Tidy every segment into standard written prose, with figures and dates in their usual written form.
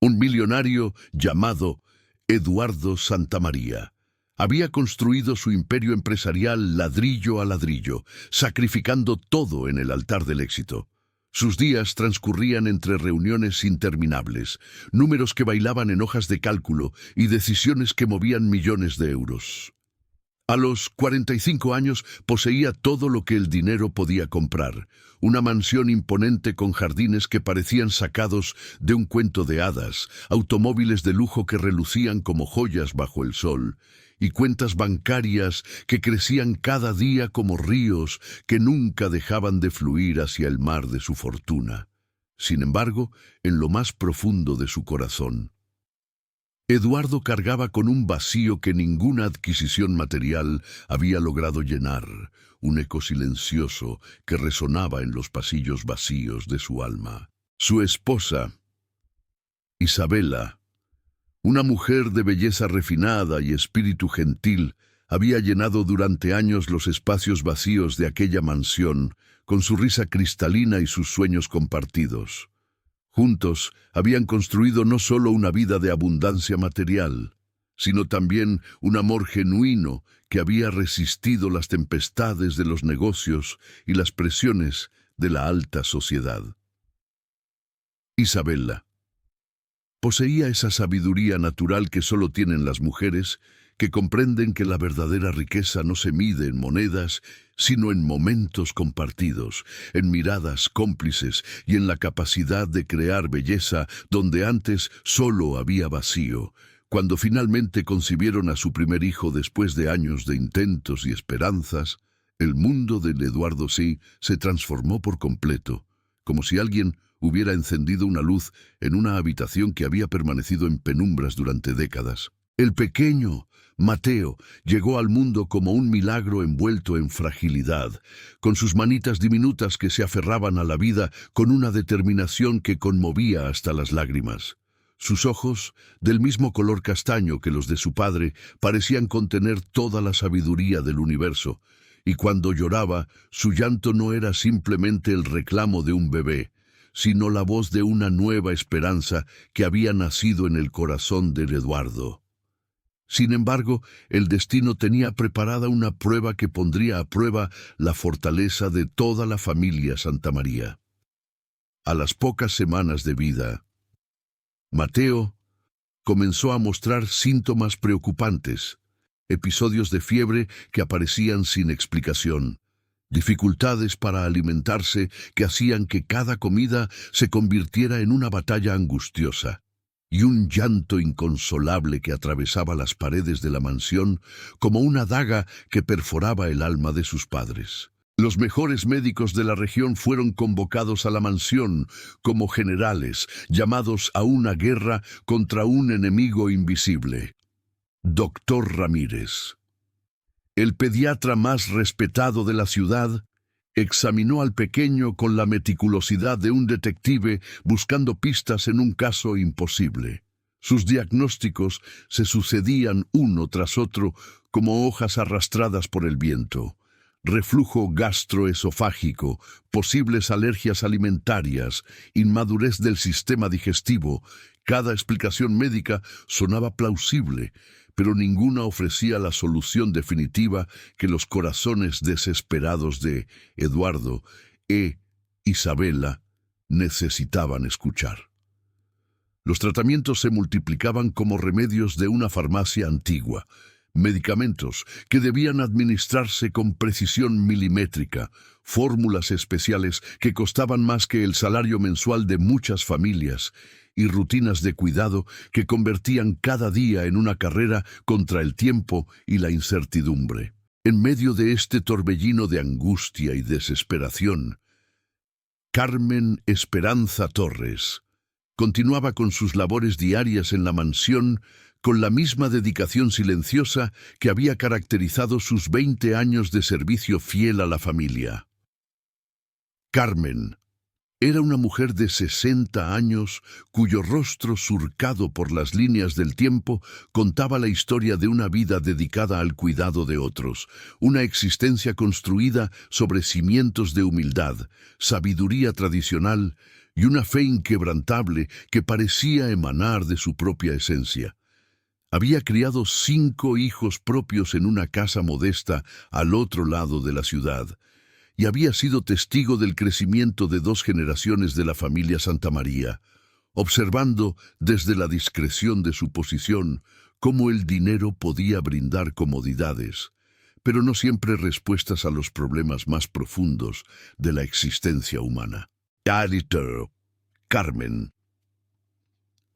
Un millonario llamado Eduardo Santamaría había construido su imperio empresarial ladrillo a ladrillo, sacrificando todo en el altar del éxito. Sus días transcurrían entre reuniones interminables, números que bailaban en hojas de cálculo y decisiones que movían millones de euros. A los 45 años poseía todo lo que el dinero podía comprar, una mansión imponente con jardines que parecían sacados de un cuento de hadas, automóviles de lujo que relucían como joyas bajo el sol, y cuentas bancarias que crecían cada día como ríos que nunca dejaban de fluir hacia el mar de su fortuna. Sin embargo, en lo más profundo de su corazón, Eduardo cargaba con un vacío que ninguna adquisición material había logrado llenar, un eco silencioso que resonaba en los pasillos vacíos de su alma. Su esposa, Isabela, una mujer de belleza refinada y espíritu gentil, había llenado durante años los espacios vacíos de aquella mansión, con su risa cristalina y sus sueños compartidos. Juntos habían construido no solo una vida de abundancia material, sino también un amor genuino que había resistido las tempestades de los negocios y las presiones de la alta sociedad. Isabela poseía esa sabiduría natural que solo tienen las mujeres, que comprenden que la verdadera riqueza no se mide en monedas, sino en momentos compartidos, en miradas cómplices y en la capacidad de crear belleza donde antes solo había vacío. Cuando finalmente concibieron a su primer hijo después de años de intentos y esperanzas, el mundo del Eduardo sí se transformó por completo, como si alguien hubiera encendido una luz en una habitación que había permanecido en penumbras durante décadas. El pequeño Mateo llegó al mundo como un milagro envuelto en fragilidad, con sus manitas diminutas que se aferraban a la vida con una determinación que conmovía hasta las lágrimas. Sus ojos, del mismo color castaño que los de su padre, parecían contener toda la sabiduría del universo, y cuando lloraba, su llanto no era simplemente el reclamo de un bebé, sino la voz de una nueva esperanza que había nacido en el corazón de Eduardo. Sin embargo, el destino tenía preparada una prueba que pondría a prueba la fortaleza de toda la familia Santamaría. A las pocas semanas de vida, Mateo comenzó a mostrar síntomas preocupantes, episodios de fiebre que aparecían sin explicación, dificultades para alimentarse que hacían que cada comida se convirtiera en una batalla angustiosa, y un llanto inconsolable que atravesaba las paredes de la mansión como una daga que perforaba el alma de sus padres. Los mejores médicos de la región fueron convocados a la mansión como generales, llamados a una guerra contra un enemigo invisible. Doctor Ramírez, el pediatra más respetado de la ciudad, examinó al pequeño con la meticulosidad de un detective buscando pistas en un caso imposible. Sus diagnósticos se sucedían uno tras otro como hojas arrastradas por el viento. Reflujo gastroesofágico, posibles alergias alimentarias, inmadurez del sistema digestivo. Cada explicación médica sonaba plausible, pero ninguna ofrecía la solución definitiva que los corazones desesperados de Eduardo e Isabela necesitaban escuchar. Los tratamientos se multiplicaban como remedios de una farmacia antigua, medicamentos que debían administrarse con precisión milimétrica, fórmulas especiales que costaban más que el salario mensual de muchas familias, y rutinas de cuidado que convertían cada día en una carrera contra el tiempo y la incertidumbre. En medio de este torbellino de angustia y desesperación, Carmen Esperanza Torres continuaba con sus labores diarias en la mansión con la misma dedicación silenciosa que había caracterizado sus 20 años de servicio fiel a la familia. Carmen era una mujer de 60 años cuyo rostro surcado por las líneas del tiempo contaba la historia de una vida dedicada al cuidado de otros, una existencia construida sobre cimientos de humildad, sabiduría tradicional y una fe inquebrantable que parecía emanar de su propia esencia. Había criado 5 hijos propios en una casa modesta al otro lado de la ciudad, y había sido testigo del crecimiento de 2 generaciones de la familia Santamaría, observando desde la discreción de su posición cómo el dinero podía brindar comodidades, pero no siempre respuestas a los problemas más profundos de la existencia humana. Carmen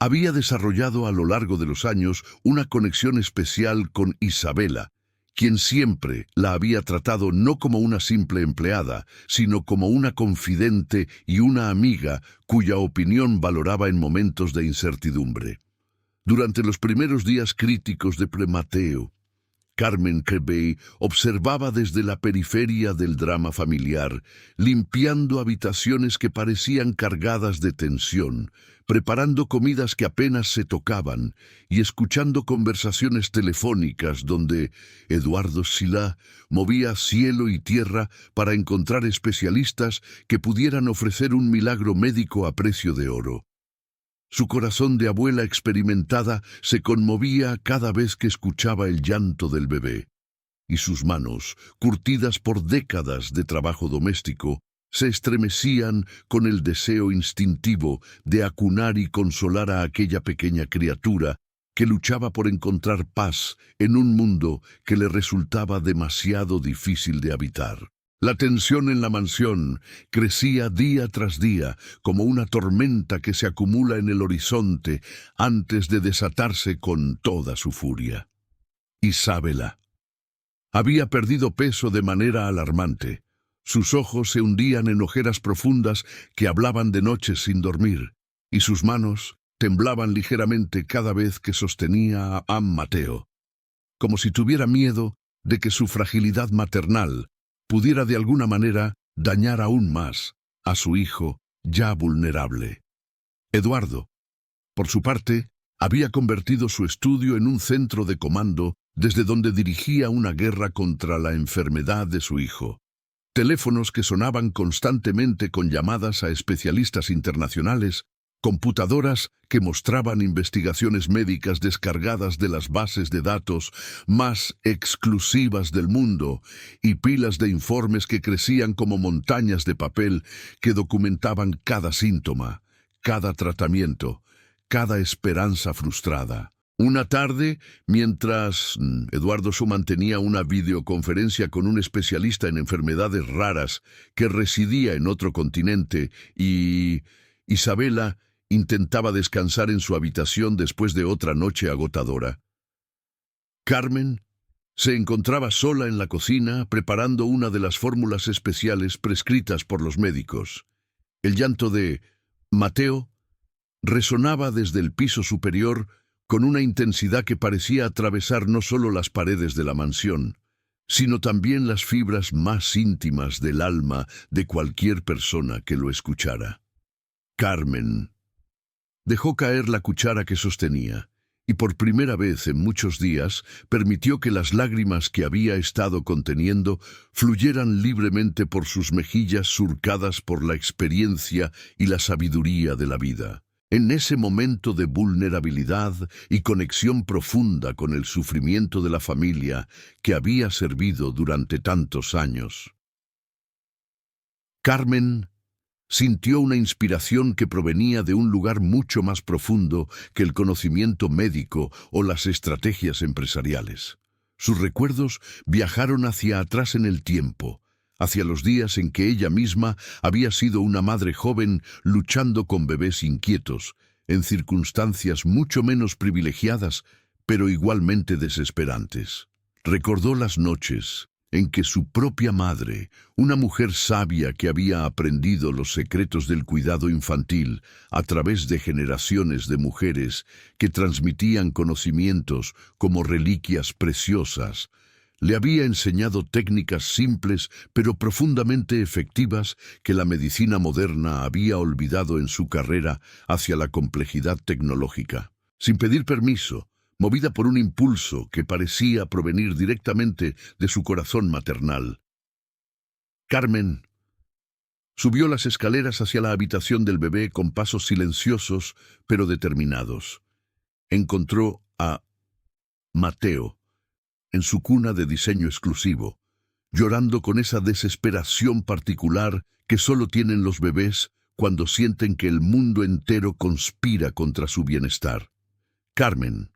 había desarrollado a lo largo de los años una conexión especial con Isabela, quien siempre la había tratado no como una simple empleada, sino como una confidente y una amiga cuya opinión valoraba en momentos de incertidumbre. Durante los primeros días críticos de Premateo, Carmen Kebey observaba desde la periferia del drama familiar, limpiando habitaciones que parecían cargadas de tensión, preparando comidas que apenas se tocaban y escuchando conversaciones telefónicas donde Eduardo Silá movía cielo y tierra para encontrar especialistas que pudieran ofrecer un milagro médico a precio de oro. Su corazón de abuela experimentada se conmovía cada vez que escuchaba el llanto del bebé, y sus manos, curtidas por décadas de trabajo doméstico, se estremecían con el deseo instintivo de acunar y consolar a aquella pequeña criatura que luchaba por encontrar paz en un mundo que le resultaba demasiado difícil de habitar. La tensión en la mansión crecía día tras día como una tormenta que se acumula en el horizonte antes de desatarse con toda su furia. Isabela había perdido peso de manera alarmante. Sus ojos se hundían en ojeras profundas que hablaban de noches sin dormir, y sus manos temblaban ligeramente cada vez que sostenía a Mateo, como si tuviera miedo de que su fragilidad maternal pudiera de alguna manera dañar aún más a su hijo ya vulnerable. Eduardo, por su parte, había convertido su estudio en un centro de comando desde donde dirigía una guerra contra la enfermedad de su hijo. Teléfonos que sonaban constantemente con llamadas a especialistas internacionales, computadoras que mostraban investigaciones médicas descargadas de las bases de datos más exclusivas del mundo y pilas de informes que crecían como montañas de papel que documentaban cada síntoma, cada tratamiento, cada esperanza frustrada. Una tarde, mientras Eduardo mantenía una videoconferencia con un especialista en enfermedades raras que residía en otro continente y Isabela intentaba descansar en su habitación después de otra noche agotadora, Carmen se encontraba sola en la cocina preparando una de las fórmulas especiales prescritas por los médicos. El llanto de Mateo resonaba desde el piso superior con una intensidad que parecía atravesar no solo las paredes de la mansión, sino también las fibras más íntimas del alma de cualquier persona que lo escuchara. Carmen dejó caer la cuchara que sostenía, y por primera vez en muchos días permitió que las lágrimas que había estado conteniendo fluyeran libremente por sus mejillas surcadas por la experiencia y la sabiduría de la vida. En ese momento de vulnerabilidad y conexión profunda con el sufrimiento de la familia que había servido durante tantos años, Carmen sintió una inspiración que provenía de un lugar mucho más profundo que el conocimiento médico o las estrategias empresariales. Sus recuerdos viajaron hacia atrás en el tiempo, hacia los días en que ella misma había sido una madre joven luchando con bebés inquietos, en circunstancias mucho menos privilegiadas, pero igualmente desesperantes. Recordó las noches en que su propia madre, una mujer sabia que había aprendido los secretos del cuidado infantil a través de generaciones de mujeres que transmitían conocimientos como reliquias preciosas, le había enseñado técnicas simples pero profundamente efectivas que la medicina moderna había olvidado en su carrera hacia la complejidad tecnológica. Sin pedir permiso, movida por un impulso que parecía provenir directamente de su corazón maternal, Carmen Subió las escaleras hacia la habitación del bebé con pasos silenciosos pero determinados. Encontró a Mateo en su cuna de diseño exclusivo, llorando con esa desesperación particular que solo tienen los bebés cuando sienten que el mundo entero conspira contra su bienestar. Carmen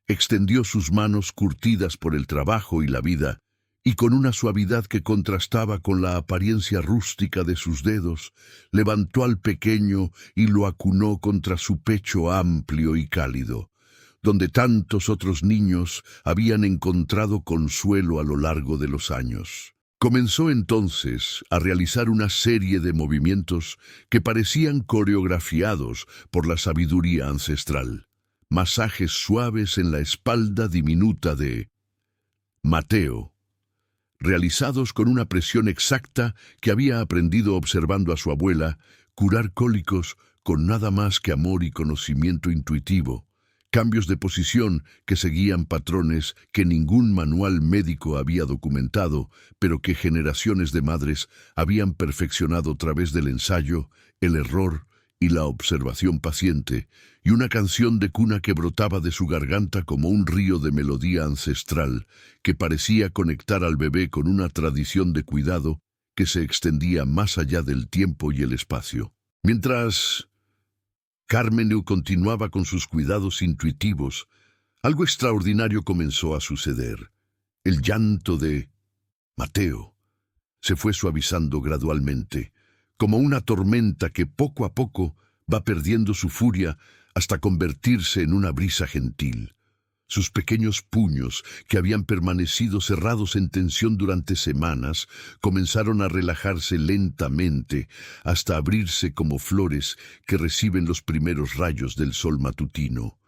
extendió sus manos curtidas por el trabajo y la vida, y con una suavidad que contrastaba con la apariencia rústica de sus dedos, levantó al pequeño y lo acunó contra su pecho amplio y cálido, donde tantos otros niños habían encontrado consuelo a lo largo de los años. Comenzó entonces a realizar una serie de movimientos que parecían coreografiados por la sabiduría ancestral. Masajes suaves en la espalda diminuta de Mateo, realizados con una presión exacta que había aprendido observando a su abuela, curar cólicos con nada más que amor y conocimiento intuitivo, cambios de posición que seguían patrones que ningún manual médico había documentado, pero que generaciones de madres habían perfeccionado a través del ensayo, el error y la observación paciente, y una canción de cuna que brotaba de su garganta como un río de melodía ancestral que parecía conectar al bebé con una tradición de cuidado que se extendía más allá del tiempo y el espacio. Mientras Carmen continuaba con sus cuidados intuitivos, algo extraordinario comenzó a suceder. El llanto de Mateo se fue suavizando gradualmente, como una tormenta que poco a poco va perdiendo su furia hasta convertirse en una brisa gentil. Sus pequeños puños, que habían permanecido cerrados en tensión durante semanas, comenzaron a relajarse lentamente hasta abrirse como flores que reciben los primeros rayos del sol matutino.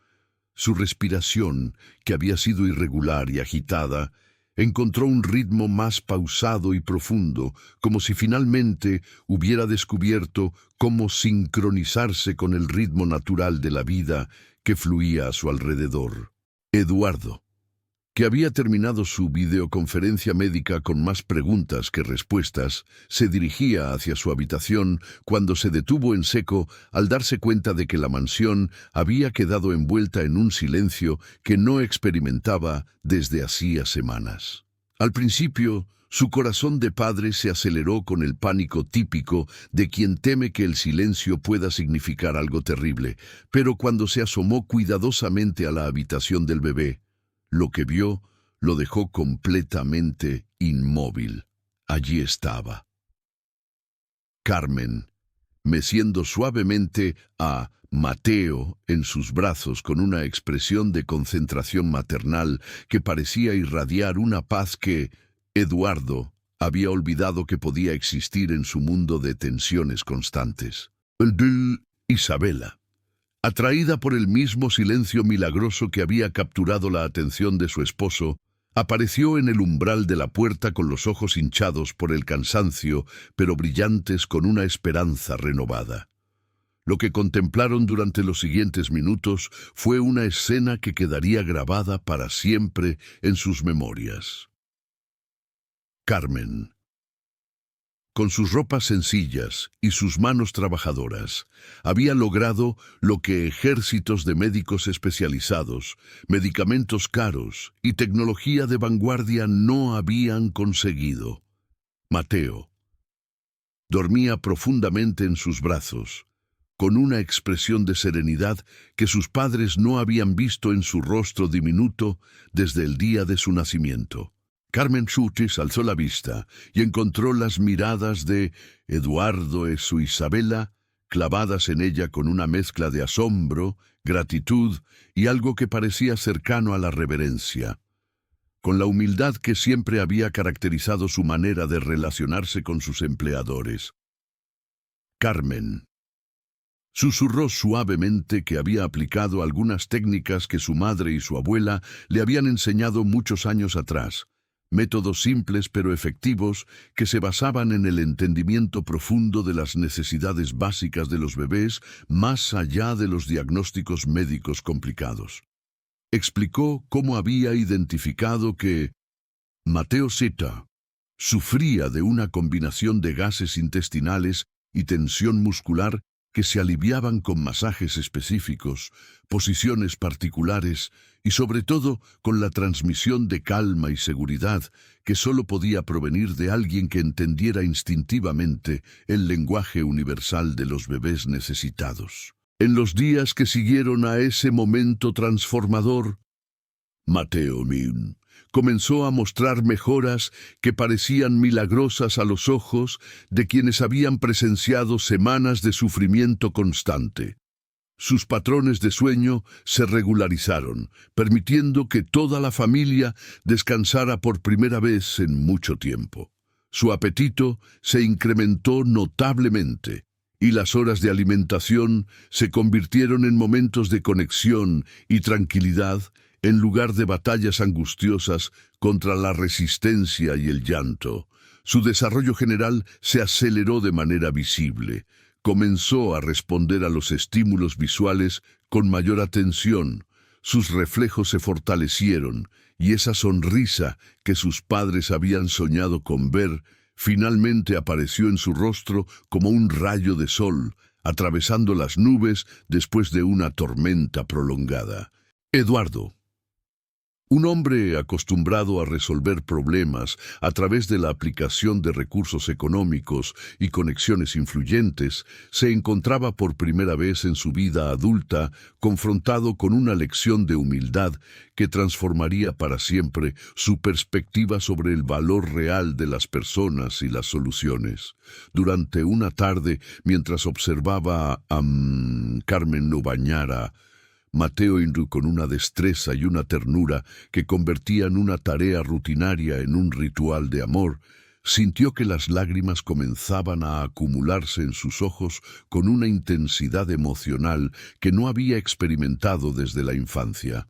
Su respiración, que había sido irregular y agitada, encontró un ritmo más pausado y profundo, como si finalmente hubiera descubierto cómo sincronizarse con el ritmo natural de la vida que fluía a su alrededor. Eduardo, que había terminado su videoconferencia médica con más preguntas que respuestas, se dirigía hacia su habitación cuando se detuvo en seco al darse cuenta de que la mansión había quedado envuelta en un silencio que no experimentaba desde hacía semanas. Al principio, su corazón de padre se aceleró con el pánico típico de quien teme que el silencio pueda significar algo terrible, pero cuando se asomó cuidadosamente a la habitación del bebé, lo que vio lo dejó completamente inmóvil. Allí estaba Carmen, meciendo suavemente a Mateo en sus brazos con una expresión de concentración maternal que parecía irradiar una paz que Eduardo había olvidado que podía existir en su mundo de tensiones constantes. El de Isabela, atraída por el mismo silencio milagroso que había capturado la atención de su esposo, apareció en el umbral de la puerta con los ojos hinchados por el cansancio, pero brillantes con una esperanza renovada. Lo que contemplaron durante los siguientes minutos fue una escena que quedaría grabada para siempre en sus memorias. Carmen, con sus ropas sencillas y sus manos trabajadoras, había logrado lo que ejércitos de médicos especializados, medicamentos caros y tecnología de vanguardia no habían conseguido. Mateo dormía profundamente en sus brazos, con una expresión de serenidad que sus padres no habían visto en su rostro diminuto desde el día de su nacimiento. Carmen Schultes alzó la vista y encontró las miradas de Eduardo y su Isabela clavadas en ella con una mezcla de asombro, gratitud y algo que parecía cercano a la reverencia. Con la humildad que siempre había caracterizado su manera de relacionarse con sus empleadores. Carmen susurró suavemente que había aplicado algunas técnicas que su madre y su abuela le habían enseñado muchos años atrás. Métodos simples pero efectivos que se basaban en el entendimiento profundo de las necesidades básicas de los bebés más allá de los diagnósticos médicos complicados. Explicó cómo había identificado que Mateo Zeta, Sufría de una combinación de gases intestinales y tensión muscular que se aliviaban con masajes específicos, posiciones particulares y sobre todo con la transmisión de calma y seguridad que solo podía provenir de alguien que entendiera instintivamente el lenguaje universal de los bebés necesitados. En los días que siguieron a ese momento transformador, Mateo Min comenzó a mostrar mejoras que parecían milagrosas a los ojos de quienes habían presenciado semanas de sufrimiento constante. Sus patrones de sueño se regularizaron, permitiendo que toda la familia descansara por primera vez en mucho tiempo. Su apetito se incrementó notablemente, y las horas de alimentación se convirtieron en momentos de conexión y tranquilidad en lugar de batallas angustiosas contra la resistencia y el llanto. Su desarrollo general se aceleró de manera visible. Comenzó a responder a los estímulos visuales con mayor atención. Sus reflejos se fortalecieron y esa sonrisa que sus padres habían soñado con ver finalmente apareció en su rostro como un rayo de sol, atravesando las nubes después de una tormenta prolongada. Eduardo, un hombre acostumbrado a resolver problemas a través de la aplicación de recursos económicos y conexiones influyentes, se encontraba por primera vez en su vida adulta confrontado con una lección de humildad que transformaría para siempre su perspectiva sobre el valor real de las personas y las soluciones. Durante una tarde, mientras observaba a Carmen Nobañara, Mateo Inru, con una destreza y una ternura que convertían una tarea rutinaria en un ritual de amor, sintió que las lágrimas comenzaban a acumularse en sus ojos con una intensidad emocional que no había experimentado desde la infancia.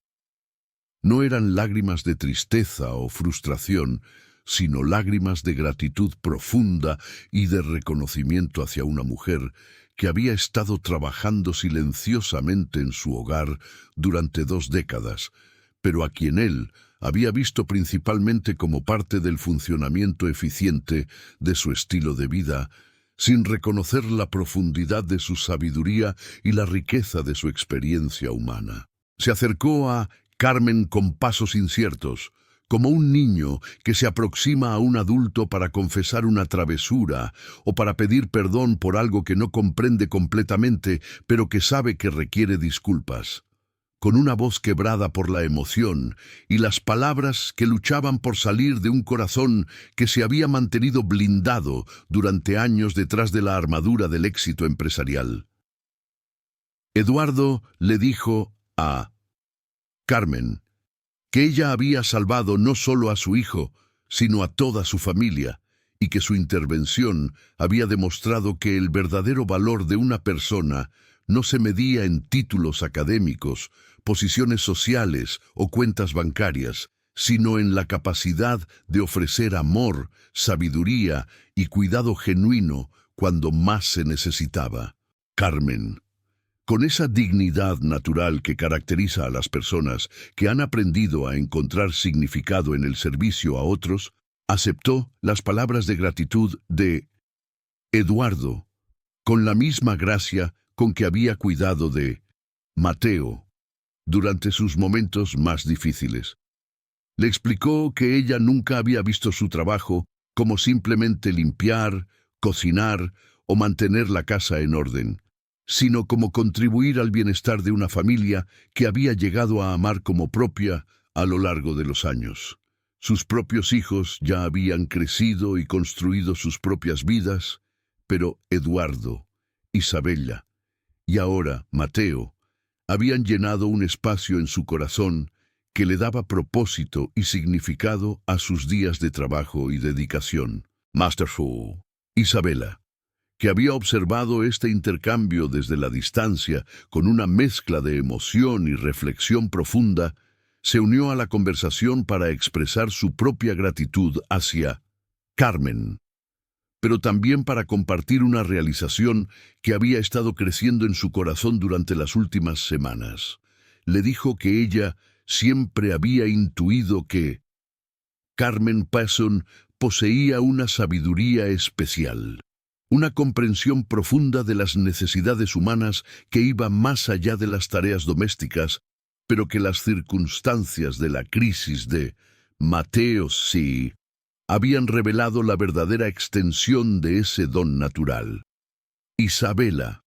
No eran lágrimas de tristeza o frustración, sino lágrimas de gratitud profunda y de reconocimiento hacia una mujer que había estado trabajando silenciosamente en su hogar durante 2 décadas, pero a quien él había visto principalmente como parte del funcionamiento eficiente de su estilo de vida, sin reconocer la profundidad de su sabiduría y la riqueza de su experiencia humana. Se acercó a Carmen con pasos inciertos, como un niño que se aproxima a un adulto para confesar una travesura o para pedir perdón por algo que no comprende completamente, pero que sabe que requiere disculpas. Con una voz quebrada por la emoción y las palabras que luchaban por salir de un corazón que se había mantenido blindado durante años detrás de la armadura del éxito empresarial. Eduardo le dijo a Carmen que ella había salvado no solo a su hijo, sino a toda su familia, y que su intervención había demostrado que el verdadero valor de una persona no se medía en títulos académicos, posiciones sociales o cuentas bancarias, sino en la capacidad de ofrecer amor, sabiduría y cuidado genuino cuando más se necesitaba. Carmen, con esa dignidad natural que caracteriza a las personas que han aprendido a encontrar significado en el servicio a otros, aceptó las palabras de gratitud de Eduardo, con la misma gracia con que había cuidado de Mateo durante sus momentos más difíciles. Le explicó que ella nunca había visto su trabajo como simplemente limpiar, cocinar o mantener la casa en orden, sino como contribuir al bienestar de una familia que había llegado a amar como propia a lo largo de los años. Sus propios hijos ya habían crecido y construido sus propias vidas, pero Eduardo, Isabella y ahora Mateo habían llenado un espacio en su corazón que le daba propósito y significado a sus días de trabajo y dedicación. Masterful. Isabella, que había observado este intercambio desde la distancia con una mezcla de emoción y reflexión profunda, se unió a la conversación para expresar su propia gratitud hacia Carmen, pero también para compartir una realización que había estado creciendo en su corazón durante las últimas semanas. Le dijo que ella siempre había intuido que Carmen Passon poseía una sabiduría especial, una comprensión profunda de las necesidades humanas que iba más allá de las tareas domésticas, pero que las circunstancias de la crisis de Mateo sí habían revelado la verdadera extensión de ese don natural. Isabela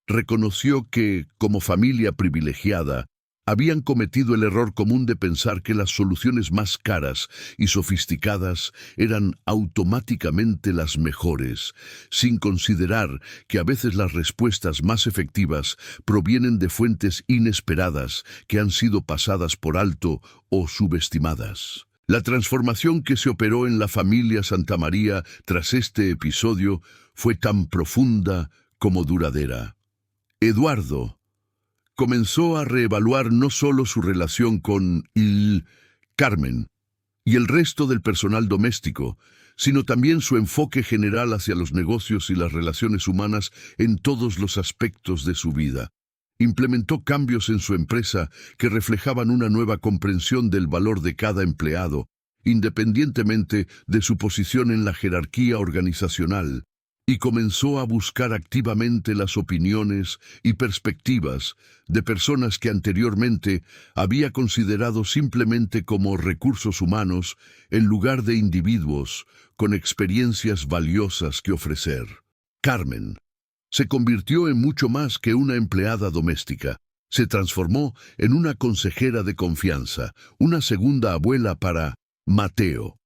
reconoció que, como familia privilegiada, habían cometido el error común de pensar que las soluciones más caras y sofisticadas eran automáticamente las mejores, sin considerar que a veces las respuestas más efectivas provienen de fuentes inesperadas que han sido pasadas por alto o subestimadas. La transformación que se operó en la familia Santamaría tras este episodio fue tan profunda como duradera. Eduardo comenzó a reevaluar no solo su relación con Carmen y el resto del personal doméstico, sino también su enfoque general hacia los negocios y las relaciones humanas en todos los aspectos de su vida. Implementó cambios en su empresa que reflejaban una nueva comprensión del valor de cada empleado, independientemente de su posición en la jerarquía organizacional, y comenzó a buscar activamente las opiniones y perspectivas de personas que anteriormente había considerado simplemente como recursos humanos en lugar de individuos con experiencias valiosas que ofrecer. Carmen se convirtió en mucho más que una empleada doméstica. Se transformó en una consejera de confianza, una segunda abuela para Mateo,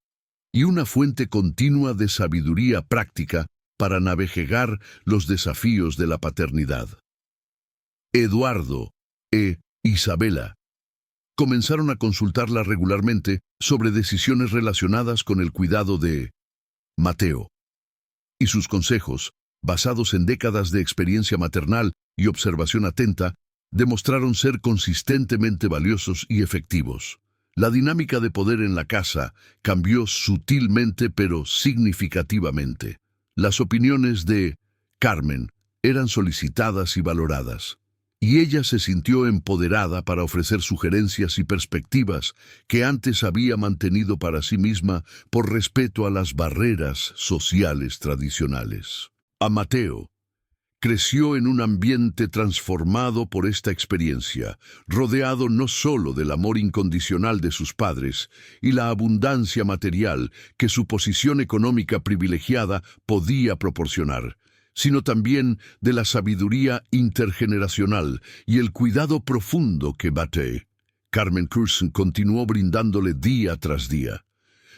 y una fuente continua de sabiduría práctica para navegar los desafíos de la paternidad. Eduardo e Isabela comenzaron a consultarla regularmente sobre decisiones relacionadas con el cuidado de Mateo, y sus consejos, basados en décadas de experiencia maternal y observación atenta, demostraron ser consistentemente valiosos y efectivos. La dinámica de poder en la casa cambió sutilmente pero significativamente. Las opiniones de Carmen eran solicitadas y valoradas, y ella se sintió empoderada para ofrecer sugerencias y perspectivas que antes había mantenido para sí misma por respeto a las barreras sociales tradicionales. A Mateo creció en un ambiente transformado por esta experiencia, rodeado no solo del amor incondicional de sus padres y la abundancia material que su posición económica privilegiada podía proporcionar, sino también de la sabiduría intergeneracional y el cuidado profundo que Carmen Cruz continuó brindándole día tras día.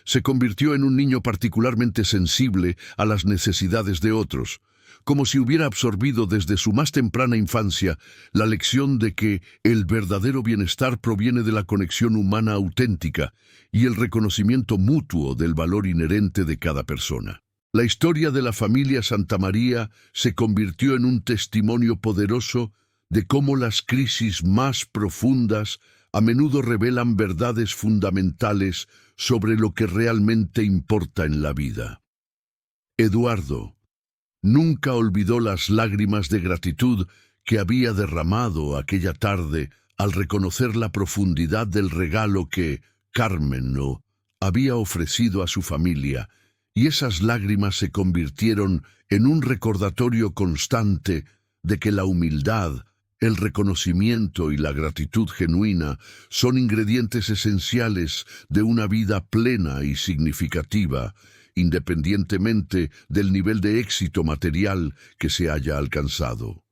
Se convirtió en un niño particularmente sensible a las necesidades de otros, como si hubiera absorbido desde su más temprana infancia la lección de que el verdadero bienestar proviene de la conexión humana auténtica y el reconocimiento mutuo del valor inherente de cada persona. La historia de la familia Santamaría se convirtió en un testimonio poderoso de cómo las crisis más profundas a menudo revelan verdades fundamentales sobre lo que realmente importa en la vida. Eduardo nunca olvidó las lágrimas de gratitud que había derramado aquella tarde al reconocer la profundidad del regalo que Carmen había ofrecido a su familia, y esas lágrimas se convirtieron en un recordatorio constante de que la humildad, el reconocimiento y la gratitud genuina son ingredientes esenciales de una vida plena y significativa, independientemente del nivel de éxito material que se haya alcanzado.